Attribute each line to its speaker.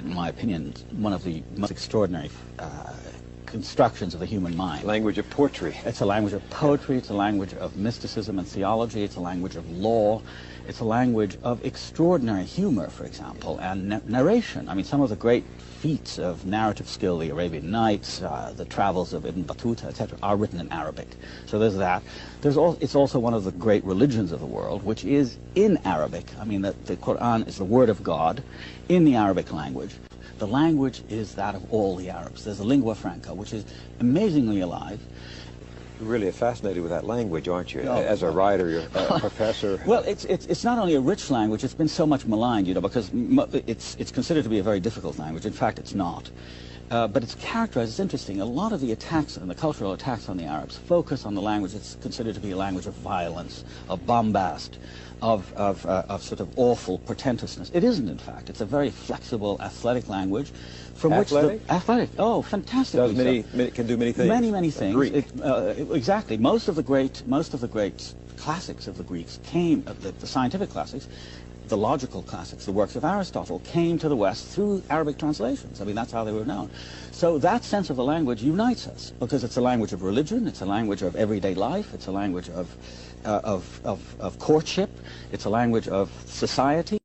Speaker 1: in my opinion, one of the most extraordinary constructions of the human mind.
Speaker 2: Language of poetry.
Speaker 1: It's a language of poetry, it's a language of mysticism and theology, it's a language of law, it's a language of extraordinary humor, for example, and narration. I mean, some of the great feats of narrative skill, the Arabian Nights, the travels of Ibn Battuta, etc., are written in Arabic. So there's that. It's also one of the great religions of the world, which is in Arabic. I mean, the Quran is the word of God in the Arabic language. The language is that of all the Arabs. There's a lingua franca, which is amazingly alive.
Speaker 2: You're really fascinated with that language, aren't you? As a writer, you're a professor.
Speaker 1: Well, it's not only a rich language, it's been so much maligned, you know, because it's considered to be a very difficult language. In fact, it's not. But it's characterized, it's interesting, a lot of the attacks and the cultural attacks on the Arabs focus on the language that's considered to be a language of violence, of bombast, of sort of awful pretentiousness. It isn't, in fact. It's a very flexible, athletic language from
Speaker 2: athletic?
Speaker 1: which athletic, oh, fantastically.
Speaker 2: Can do many things.
Speaker 1: Many things.
Speaker 2: Greek.
Speaker 1: Exactly. Most of the great classics of the Greeks came, the scientific classics, the logical classics, the works of Aristotle, came to the West through Arabic translations. I mean, that's how they were known. So that sense of the language unites us, because it's a language of religion, it's a language of everyday life, it's a language of courtship, it's a language of society.